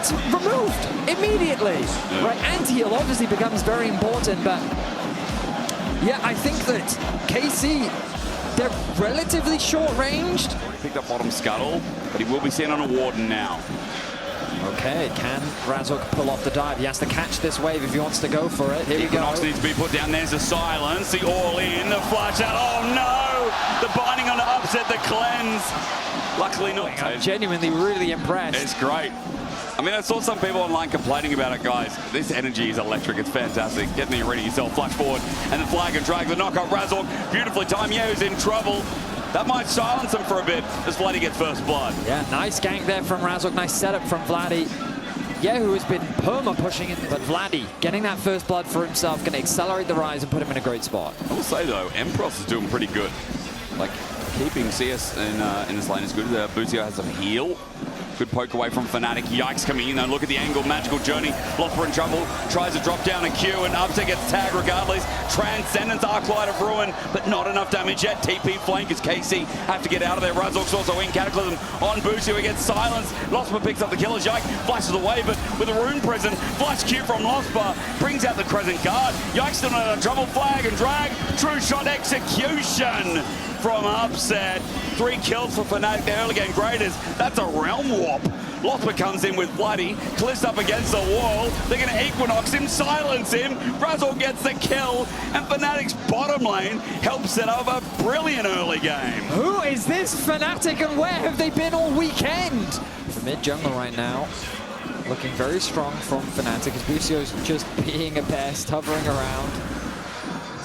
It's removed immediately. Right, anti-heal obviously becomes very important, but yeah, I think that KC, they're relatively short-ranged. Picked up bottom scuttle, but he will be seen on a Warden now. Okay, can Razork pull off the dive? He has to catch this wave if he wants to go for it. Here we go. Equinox needs to be put down. There's the silence, the all-in, the flash out. Oh no! The binding on the upset, the cleanse. Luckily not. I'm genuinely really impressed. It's great. I mean, I saw some people online complaining about it, guys. This energy is electric. It's fantastic. Get me ready yourself. Flash forward. And the flag and drag. The knockout Razork. Beautifully timed. Kyeahoo's in trouble. That might silence him for a bit as Vladi gets first blood. Yeah, nice gank there from Razork. Nice setup from Vladi. Kyeahoo has been perma-pushing it, but Vladi getting that first blood for himself, going to accelerate the Ryze and put him in a great spot. I will say, though, Empyros is doing pretty good. Like, keeping CS in this lane is good. Busio has some heal. Good poke away from Fnatic. Yike's coming in, though. Look at the angle. Magical journey. Lospa in trouble. Tries to drop down a Q, and Upset gets tagged regardless. Transcendence, Arclight of Ruin, but not enough damage yet. TP flank as KC have to get out of there. Razork's also in. Cataclysm on Busio. He gets silenced. Lospa picks up the kill as Yike flashes away, but with a rune prison. Flash Q from Lospa brings out the Crescent Guard. Yike's still not in trouble. Flag and drag. True shot execution from Upset. 3 kills for Fnatic, the early game graders. That's a realm warp. Lospa comes in with Vladi. Caliste up against the wall. They're going to Equinox him, silence him. Razork gets the kill, and Fnatic's bottom lane helps set up a brilliant early game. Who is this Fnatic, and where have they been all weekend? Mid jungle right now. Looking very strong from Fnatic as Busio's just being a pest, hovering around.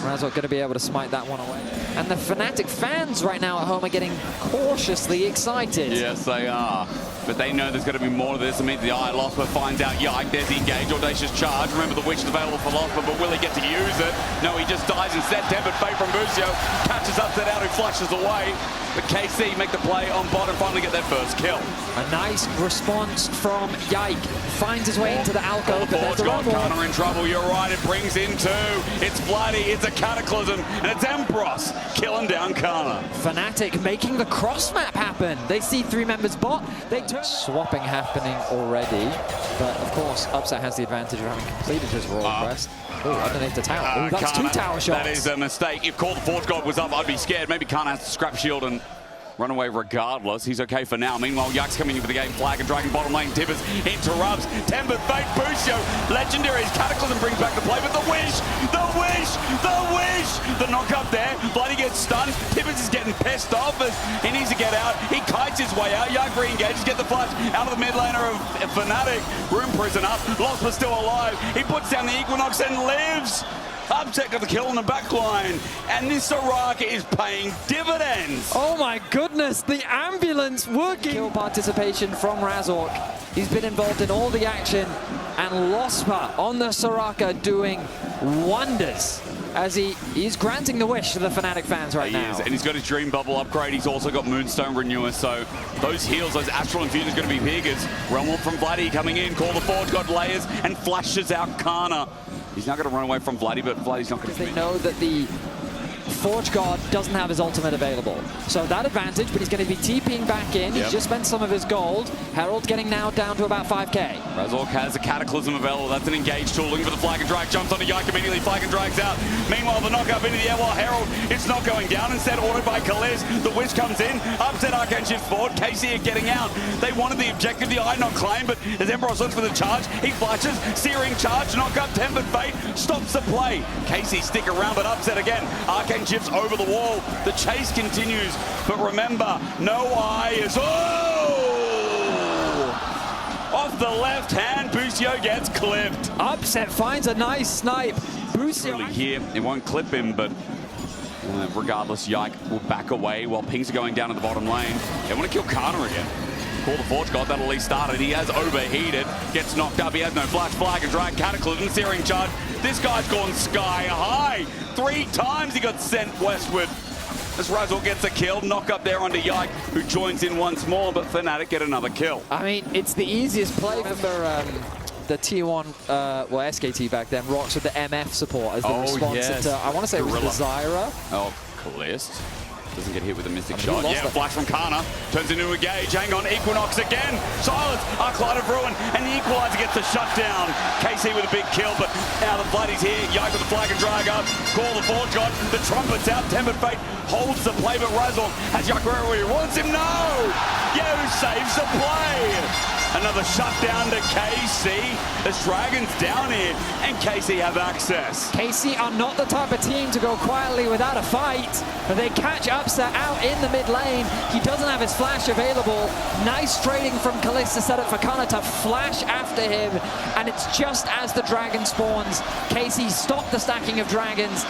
Razork going to be able to smite that one away. And the Fnatic fans right now at home are getting cautiously excited. Yes, they are. But they know there's going to be more of this. I mean, the eye Lospa finds out Yike. There's the engage, audacious charge. Remember, the Witch is available for Lospa, but will he get to use it? No, he just dies instead. Tempered Fate from Busio. Catches Upset out, who flashes away. But KC make the play on bot and finally get their first kill. A nice response from Yike. Finds his way into the alcove, but there's a run. Canna in trouble, you're right. It brings in 2. It's Vladi, it's a Cataclysm, and it's Empyros killing down Canna. Fnatic making the cross map happen. They see 3 members bot. They turn. Swapping happening already, but of course Upset has the advantage of having completed his Royal Quest. Oh, underneath the tower. Ooh, that's Canna, 2 tower shots. That is a mistake. If Call the Forge God was up, I'd be scared. Maybe Canna has to scrap shield and run away regardless. He's okay for now. Meanwhile, Yike's coming in for the game. Flag and dragging bottom lane. Tibbers interrupts. Tempered Fate. Busio. Legendary. Cataclysm brings back the play with the wish. The wish. The wish. The knock up there. Bloody gets stunned. Tibbers is getting pissed off as he needs to get out. He kites his way out. Yike re-engages. Get the flash out of the mid laner of Fnatic. Room prison up. Lospa's still alive. He puts down the Equinox and lives. Upset got the kill on the back line, and this Soraka is paying dividends. Oh my goodness, the ambulance working. Kill participation from Razork. He's been involved in all the action, and Lospa on the Soraka doing wonders as he's granting the wish to the Fnatic fans right now. And he's got his Dream Bubble upgrade. He's also got Moonstone Renewer, so those heals, those Astral Infusions are going to be big as Realm Warp from Vladi coming in. Call the Forge God layers and flashes out Canna. He's not going to run away from Vladi, but Vladi's not going to. They know that the Forge God doesn't have his ultimate available. So that advantage, but he's going to be TPing back in. He's just spent some of his gold. Herald getting now down to about 5k. Razork has a Cataclysm available. That's an engage tool. Looking for the flag and drag. Jumps onto Yike immediately. Flag and drags out. Meanwhile, the knock up into the air while Herald, it's not going down. Instead, ordered by Caliste. The Wish comes in. Upset Arcane shifts forward. KC are getting out. They wanted the objective, the eye not claim, but as Empyros looks for the charge, he flashes. Searing charge. Knock up. Tempered Fate stops the play. KC stick around, but Upset again. Arcane shifts over the wall. The chase continues, but remember, no eye is... Oh! Off the left hand, Busio gets clipped. Upset finds a nice snipe. Busio really here, it won't clip him, but regardless, Yike will back away while pings are going down to the bottom lane. They want to kill Canna again. Call the Forge God, that at least started. He has overheated, gets knocked up. He has no flash, flag and drag, Cataclysm, Searing charge. This guy's gone sky high. 3 times he got sent westward. As Razork gets a kill, knock up there onto Yike, who joins in once more, but Fnatic get another kill. I mean, it's the easiest play for the T1, well, SKT back then, rocks with the MF support as the response to, I want to say it was the Zyra. Oh, Caliste. Doesn't get hit with a mystic he shot. lost Yeah, it. flash from Canna. Turns into a gauge. Hang on, Equinox again. Silence. Arclight of Ruin. And the Equalizer gets the shutdown. KC with a big kill, but now the Vladi's here. Yike with the flag and drag up. Call the forge god. The trumpet's out. Tempered Fate holds the play, but Razork has Yike where he wants him. No! Yahoo saves the play. Another shutdown to KC. As Dragon's down here, and KC have access. KC are not the type of team to go quietly without a fight. They catch Upset out in the mid lane. He doesn't have his flash available. Nice trading from Caliste to set up for Canna to flash after him. And it's just as the dragon spawns. KC stop the stacking of dragons.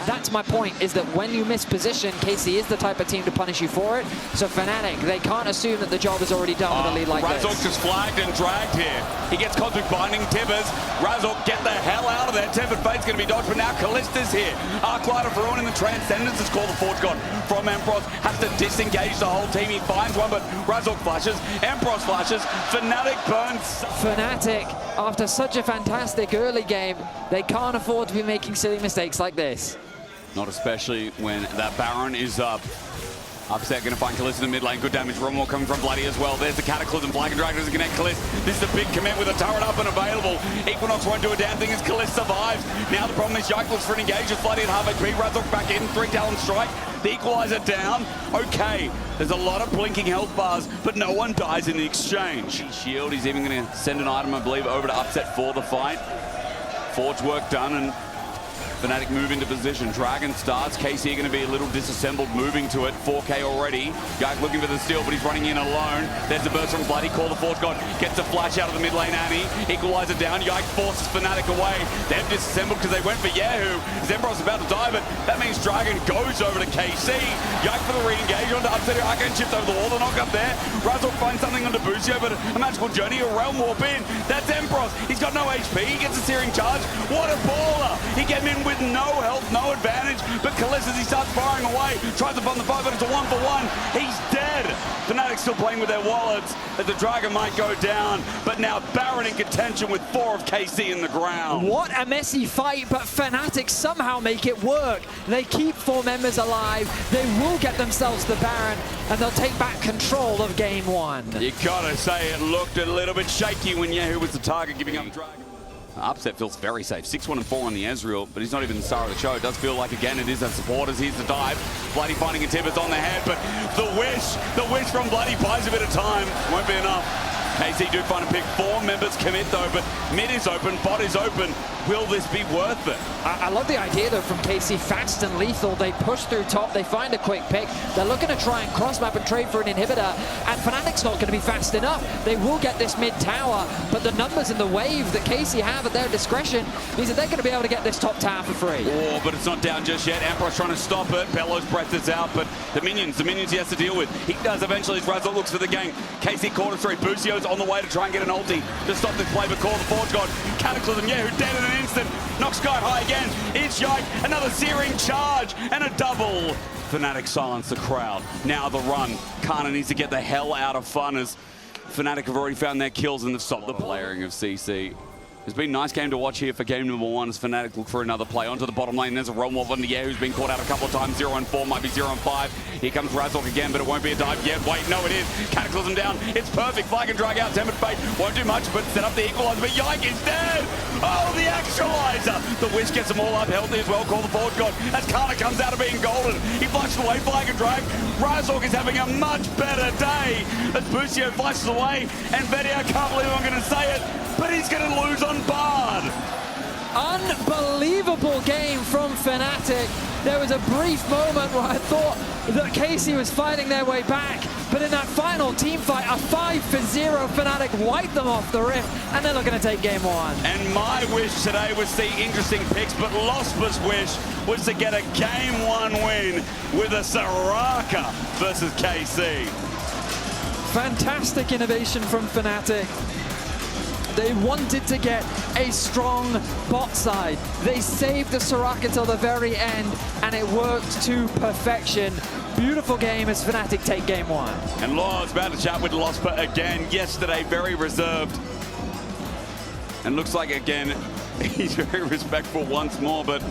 That's my point, is that when you miss position, KC is the type of team to punish you for it. So Fnatic, they can't assume that the job is already done with a lead like Razork this. just flagged and dragged here. He gets Cosmic Binding, Tibbers. Razork, get the hell out of there. Tempered Fate's going to be dodged, but now Caliste's here. Arclight of Ruin in the Transcendence is called the Forge God from Empyros. Has to disengage the whole team. He finds one, but Razork flashes. Empyros flashes. Fnatic burns. Fnatic, after such a fantastic early game, they can't afford to be making silly mistakes like this. Not especially when that Baron is up. Upset going to find Caliste in the mid lane. Good damage. One more coming from Vladi as well. There's the Cataclysm. Flag and Dragon doesn't connect Caliste. This is a big commit with a turret up and available. Equinox won't do a damn thing as Caliste survives. Now the problem is Yike looks for an engage with Vladi at half HP. Razork back in. 3 Talon strike. The Equalizer down. Okay. There's a lot of blinking health bars, but no one dies in the exchange. Shield. He's even going to send an item, I believe, over to Upset for the fight. Forge work done, and Fnatic move into position. Dragon starts. KC going to be a little disassembled, moving to it. 4K already. Yike looking for the steal, but he's running in alone. There's a burst from Vladi. Call the Forge God. Gets a flash out of the mid lane. Annie. Equalizer down. Yike forces Fnatic away. They've disassembled because they went for Yahoo. Zembros about to die, but that means Dragon goes over to KC. Yike for the re-engage onto Upset. Arcane chips over the wall. The knock up there. Razork finds something onto Busio, but a magical journey. A realm warp in. That's Empyros. He's got no HP. He gets a searing charge. What a baller. He came in with no health, no advantage, but Caliste, as he starts firing away, tries to fund the fight, but it's a 1-for-1. He's dead. Fnatic still playing with their wallets, as the Dragon might go down, but now Baron in contention with 4 of KC in the ground. What a messy fight, but Fnatic somehow make it work. They keep 4 members alive. They will get themselves the Baron, and they'll take back control of game 1. You gotta say it looked a little bit shaky when Yahoo was the target, giving up the Dragon. Upset feels very safe. 6-1-4 on the Ezreal, but he's not even the star of the show. It does feel like, again, it is a supporters. Here's the dive. Vladi finding a Tibbers on the head, but the wish from Vladi buys a bit of time. Won't be enough. KC do find a pick. 4 members commit, though, but mid is open, bot is open. Will this be worth it? I love the idea, though, from KC. Fast and lethal. They push through top. They find a quick pick. They're looking to try and cross-map and trade for an inhibitor, and Fnatic's not going to be fast enough. They will get this mid-tower, but the numbers in the wave that KC have at their discretion means that they're going to be able to get this top tower for free. Oh, but it's not down just yet. Empyros trying to stop it. Bellows breath is out, but the minions he has to deal with. He does eventually as Razork looks for the gang. KC quarter 3. Busio's on the way to try and get an ulti to stop this play, but call the Forge God. Cataclysm, Yahoo dead in an instant. Knocks sky high again. It's Yike. Another searing charge and a double. Fnatic silence the crowd. Now the run. Canna needs to get the hell out of fun as Fnatic have already found their kills and they've stopped the playering of CC. It's been a nice game to watch here for game number 1 as Fnatic look for another play. Onto the bottom lane, there's a realm wolf under Yahoo who's been caught out a couple of times. 0-4, might be 0-5. Here comes Razork again, but it won't be a dive yet. Wait, no it is. Cataclysm down. It's perfect. Flag and drag out. Tempered Fate won't do much, but set up the equalizer. But Yike is dead. Oh, the actualizer. The wish gets them all up healthy as well. Call the Forge God as Canna comes out of being golden. He flashes away. Flag and drag. Razork is having a much better day as Busio flashes away. And Vedius, I can't believe I'm going to say it, but he's going to lose on Bard. Unbelievable game from Fnatic. There was a brief moment where I thought that KC was fighting their way back, but in that final team fight, a 5-0 Fnatic wiped them off the rift, and they're looking to take game 1. And my wish today was to see interesting picks, but Lospa's wish was to get a game 1 win with a Soraka versus KC. Fantastic innovation from Fnatic. They wanted to get a strong bot side. They saved the Soraka till the very end, and it worked to perfection. Beautiful game as Fnatic take game 1. And Law's about to chat with Lospa again. Yesterday, very reserved. And looks like, again, he's very respectful once more, but...